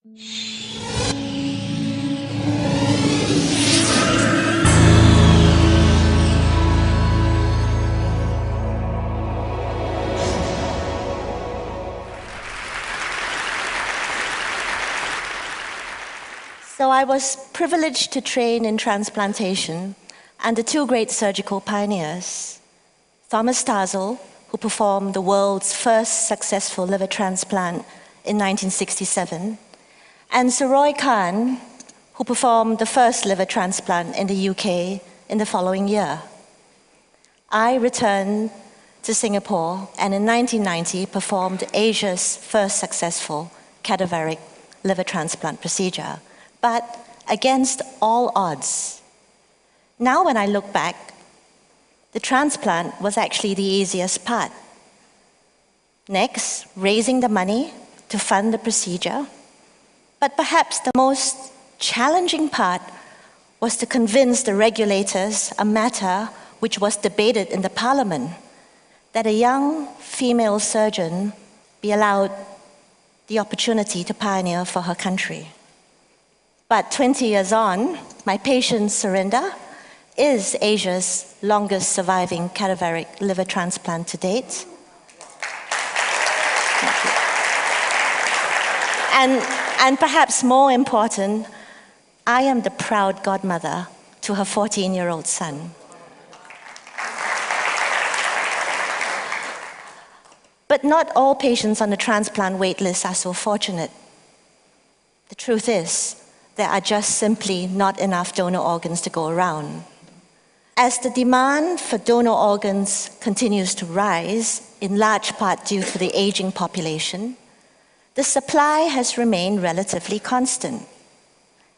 So I was privileged to train in transplantation under two great surgical pioneers, Thomas Tazel, who performed the world's first successful liver transplant in 1967, and Saroy Khan, who performed the first liver transplant in the UK in the following year. I returned to Singapore and in 1990 performed Asia's first successful cadaveric liver transplant procedure, but against all odds. Now when I look back, the transplant was actually the easiest part. Next, raising the money to fund the procedure. But perhaps the most challenging part was to convince the regulators, a matter which was debated in the parliament, that a young female surgeon be allowed the opportunity to pioneer for her country. But 20 years on, my patient Surinder is Asia's longest surviving cadaveric liver transplant to date. And perhaps more important, I am the proud godmother to her 14-year-old son. But not all patients on the transplant waitlist are so fortunate. The truth is, there are just simply not enough donor organs to go around. As the demand for donor organs continues to rise, in large part due to the aging population, the supply has remained relatively constant.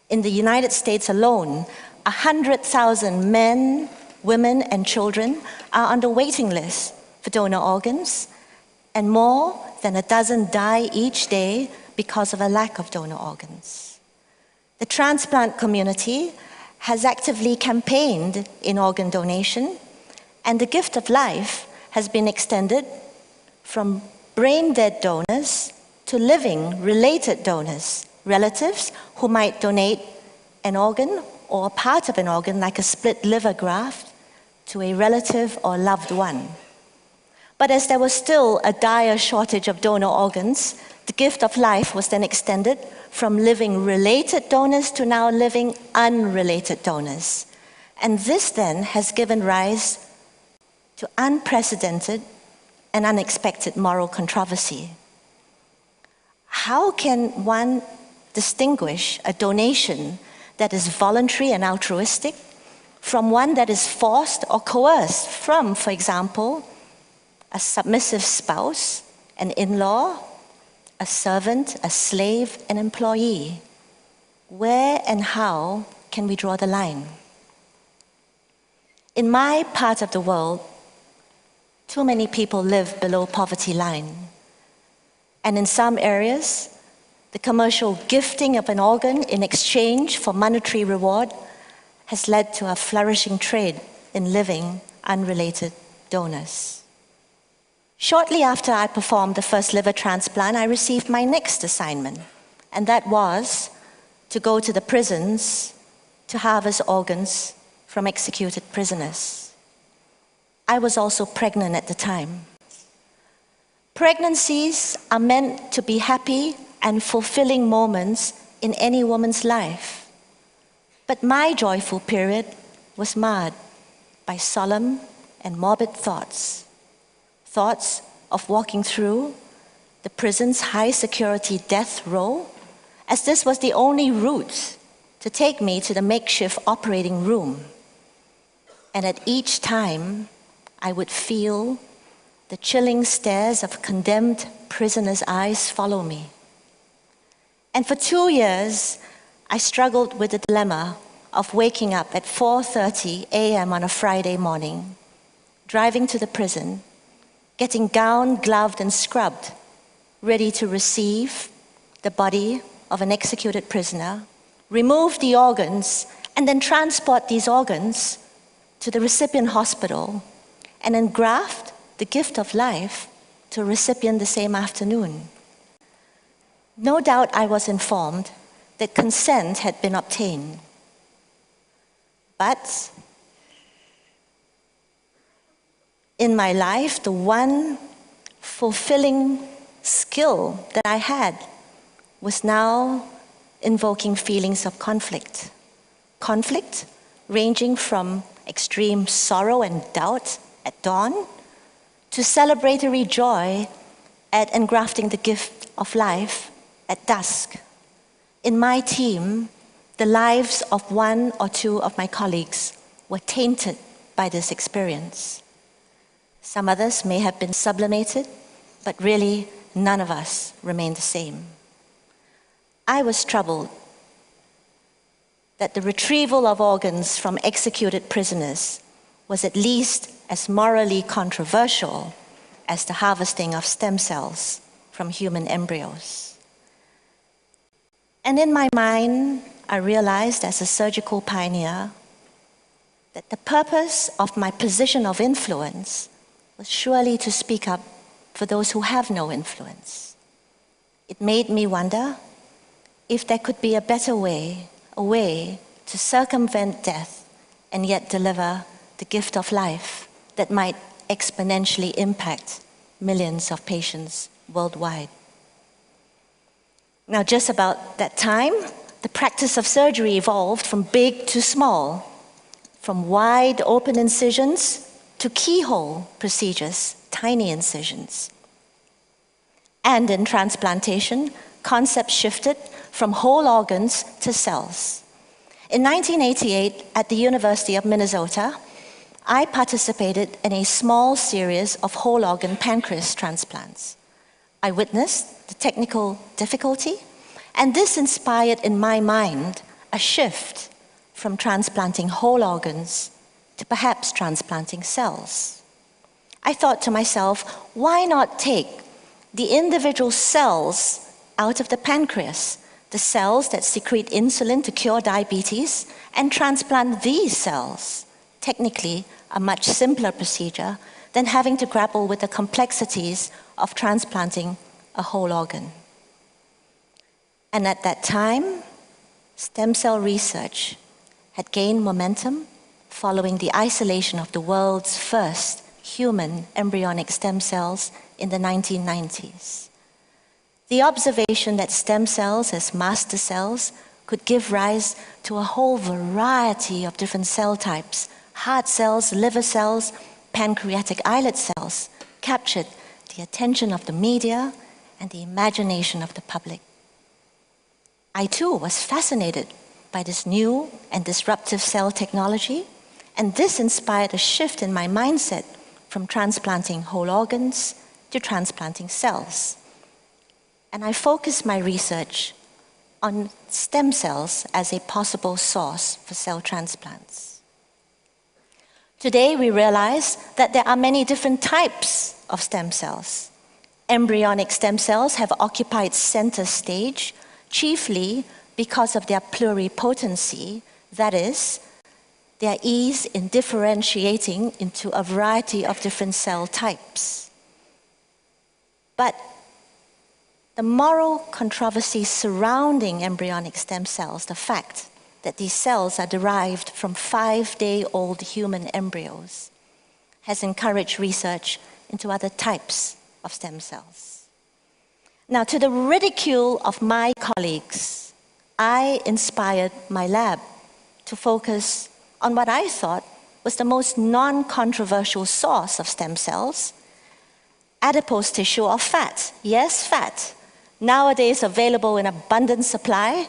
In the United States alone, 100,000 men, women, and children are on the waiting list for donor organs, and more than a dozen die each day because of a lack of donor organs. The transplant community has actively campaigned in organ donation, and the gift of life has been extended from brain-dead donors to living related donors, relatives who might donate an organ or a part of an organ like a split liver graft to a relative or loved one. But as there was still a dire shortage of donor organs, the gift of life was then extended from living related donors to now living unrelated donors. And this then has given rise to unprecedented and unexpected moral controversy. How can one distinguish a donation that is voluntary and altruistic from one that is forced or coerced from, for example, a submissive spouse, an in-law, a servant, a slave, an employee? Where and how can we draw the line? In my part of the world, too many people live below poverty line. And in some areas, the commercial gifting of an organ in exchange for monetary reward has led to a flourishing trade in living unrelated donors. Shortly after I performed the first liver transplant, I received my next assignment, and that was to go to the prisons to harvest organs from executed prisoners. I was also pregnant at the time. Pregnancies are meant to be happy and fulfilling moments in any woman's life. But my joyful period was marred by solemn and morbid thoughts. Thoughts of walking through the prison's high-security death row, as this was the only route to take me to the makeshift operating room. And at each time, I would feel the chilling stares of condemned prisoners' eyes follow me. And for 2 years, I struggled with the dilemma of waking up at 4:30 a.m. on a Friday morning, driving to the prison, getting gowned, gloved, and scrubbed, ready to receive the body of an executed prisoner, remove the organs, and then transport these organs to the recipient hospital, and then graft the gift of life to a recipient the same afternoon. No doubt I was informed that consent had been obtained. But in my life, the one fulfilling skill that I had was now invoking feelings of conflict. Conflict ranging from extreme sorrow and doubt at dawn to celebratory joy at engrafting the gift of life at dusk. In my team, the lives of one or two of my colleagues were tainted by this experience. Some others may have been sublimated, but really none of us remained the same. I was troubled that the retrieval of organs from executed prisoners was at least as morally controversial as the harvesting of stem cells from human embryos. And in my mind, I realized as a surgical pioneer that the purpose of my position of influence was surely to speak up for those who have no influence. It made me wonder if there could be a better way, a way to circumvent death and yet deliver the gift of life that might exponentially impact millions of patients worldwide. Now, just about that time, the practice of surgery evolved from big to small, from wide open incisions to keyhole procedures, tiny incisions. And in transplantation, concepts shifted from whole organs to cells. In 1988, at the University of Minnesota, I participated in a small series of whole organ pancreas transplants. I witnessed the technical difficulty, and this inspired in my mind a shift from transplanting whole organs to perhaps transplanting cells. I thought to myself, why not take the individual cells out of the pancreas, the cells that secrete insulin to cure diabetes, and transplant these cells? Technically, a much simpler procedure than having to grapple with the complexities of transplanting a whole organ. And at that time, stem cell research had gained momentum following the isolation of the world's first human embryonic stem cells in the 1990s. The observation that stem cells as master cells could give rise to a whole variety of different cell types, heart cells, liver cells, pancreatic islet cells, captured the attention of the media and the imagination of the public. I too was fascinated by this new and disruptive cell technology, and this inspired a shift in my mindset from transplanting whole organs to transplanting cells. And I focused my research on stem cells as a possible source for cell transplants. Today, we realize that there are many different types of stem cells. Embryonic stem cells have occupied center stage, chiefly because of their pluripotency, that is, their ease in differentiating into a variety of different cell types. But the moral controversy surrounding embryonic stem cells, the fact that these cells are derived from 5-day-old human embryos, has encouraged research into other types of stem cells. Now, to the ridicule of my colleagues, I inspired my lab to focus on what I thought was the most non-controversial source of stem cells, adipose tissue or fat. Yes, fat. Nowadays available in abundant supply.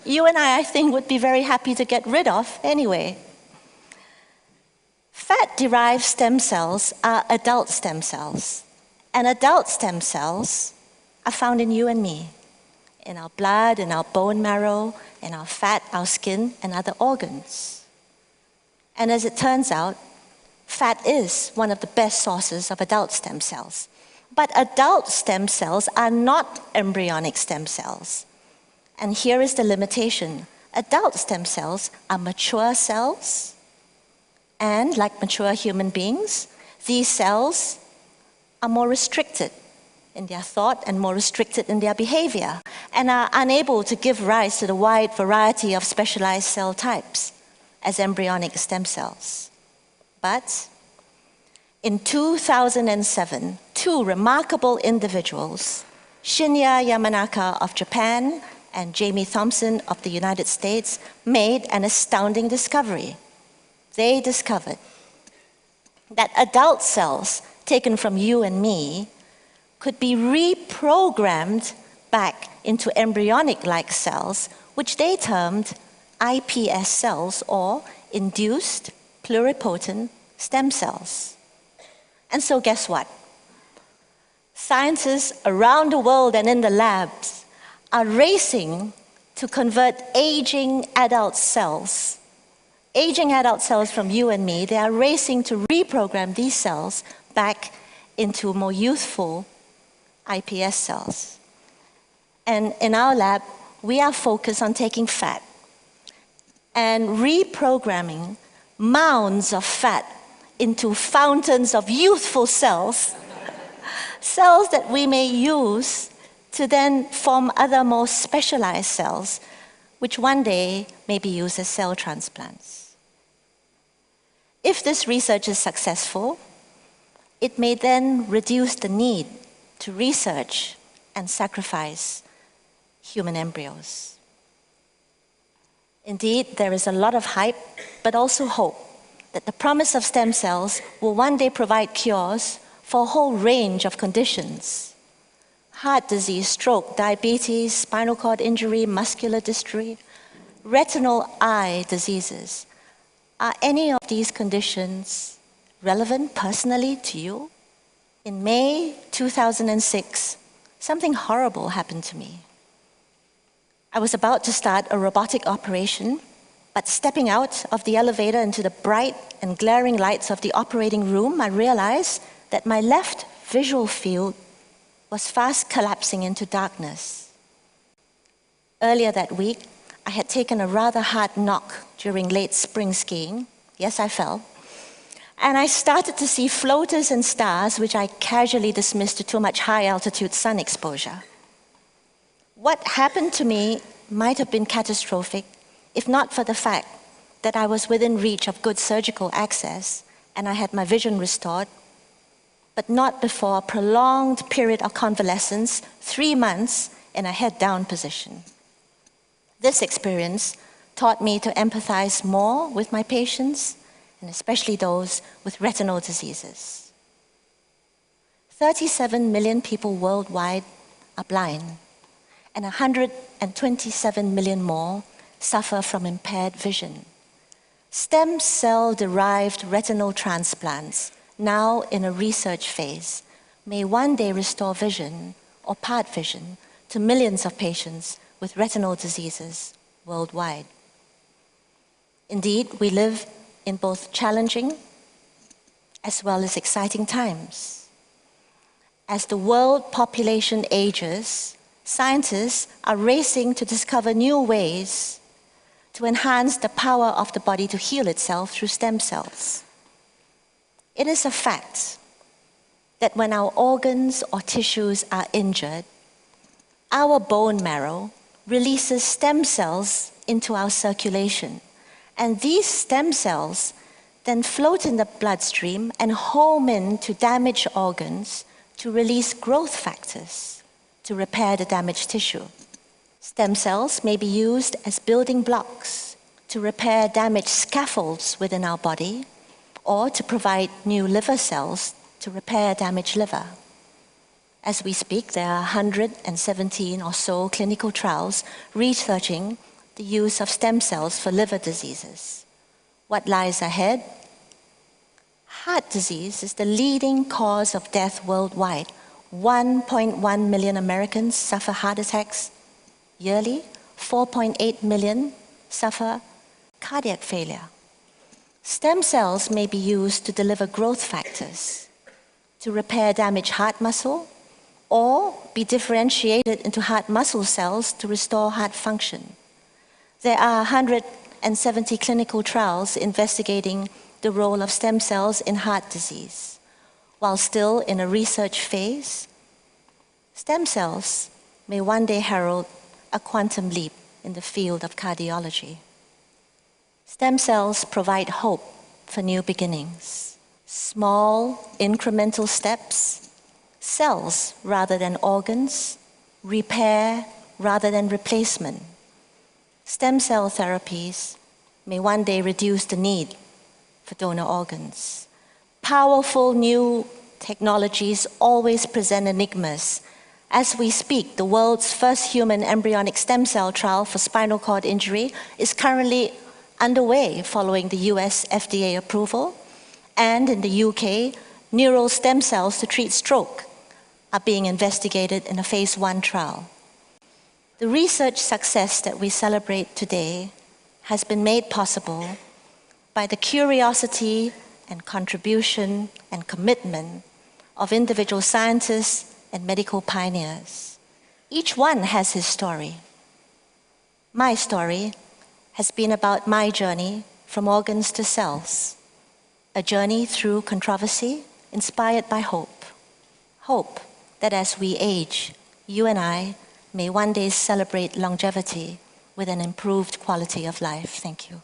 You and I think, would be very happy to get rid of anyway. Fat-derived stem cells are adult stem cells. And adult stem cells are found in you and me, in our blood, in our bone marrow, in our fat, our skin, and other organs. And as it turns out, fat is one of the best sources of adult stem cells. But adult stem cells are not embryonic stem cells. And here is the limitation. Adult stem cells are mature cells, and like mature human beings, these cells are more restricted in their thought and more restricted in their behavior, and are unable to give rise to the wide variety of specialized cell types as embryonic stem cells. But in 2007, two remarkable individuals, Shinya Yamanaka of Japan and Jamie Thompson of the United States, made an astounding discovery. They discovered that adult cells taken from you and me could be reprogrammed back into embryonic-like cells, which they termed iPS cells, or induced pluripotent stem cells. And so guess what? Scientists around the world and in the labs are racing to convert aging adult cells from you and me. They are racing to reprogram these cells back into more youthful iPS cells. And in our lab, we are focused on taking fat and reprogramming mounds of fat into fountains of youthful cells, cells that we may use to then form other more specialized cells, which one day may be used as cell transplants. If this research is successful, it may then reduce the need to research and sacrifice human embryos. Indeed, there is a lot of hype, but also hope that the promise of stem cells will one day provide cures for a whole range of conditions: heart disease, stroke, diabetes, spinal cord injury, muscular dystrophy, retinal eye diseases. Are any of these conditions relevant personally to you? In May 2006, something horrible happened to me. I was about to start a robotic operation, but stepping out of the elevator into the bright and glaring lights of the operating room, I realized that my left visual field was fast collapsing into darkness. Earlier that week, I had taken a rather hard knock during late spring skiing. Yes, I fell. And I started to see floaters and stars, which I casually dismissed to too much high-altitude sun exposure. What happened to me might have been catastrophic, if not for the fact that I was within reach of good surgical access and I had my vision restored, but not before a prolonged period of convalescence, 3 months in a head-down position. This experience taught me to empathize more with my patients, and especially those with retinal diseases. 37 million people worldwide are blind, and 127 million more suffer from impaired vision. Stem cell-derived retinal transplants, now in a research phase, may one day restore vision or part vision to millions of patients with retinal diseases worldwide. Indeed, we live in both challenging as well as exciting times. As the world population ages, scientists are racing to discover new ways to enhance the power of the body to heal itself through stem cells. It is a fact that when our organs or tissues are injured, our bone marrow releases stem cells into our circulation. And these stem cells then float in the bloodstream and home in to damaged organs to release growth factors to repair the damaged tissue. Stem cells may be used as building blocks to repair damaged scaffolds within our body, or to provide new liver cells to repair damaged liver. As we speak, there are 117 or so clinical trials researching the use of stem cells for liver diseases. What lies ahead? Heart disease is the leading cause of death worldwide. 1.1 million Americans suffer heart attacks yearly. 4.8 million suffer cardiac failure. Stem cells may be used to deliver growth factors, to repair damaged heart muscle, or be differentiated into heart muscle cells to restore heart function. There are 170 clinical trials investigating the role of stem cells in heart disease. While still in a research phase, Stem cells may one day herald a quantum leap in the field of cardiology. Stem cells provide hope for new beginnings. Small, incremental steps, cells rather than organs, repair rather than replacement. Stem cell therapies may one day reduce the need for donor organs. Powerful new technologies always present enigmas. As we speak, the world's first human embryonic stem cell trial for spinal cord injury is currently underway following the US FDA approval. And in the UK, neural stem cells to treat stroke are being investigated in a phase 1 trial. The research success that we celebrate today has been made possible by the curiosity and contribution and commitment of individual scientists and medical pioneers. Each one has his story. My story has been about my journey from organs to cells, a journey through controversy inspired by hope. Hope that as we age, you and I may one day celebrate longevity with an improved quality of life. Thank you.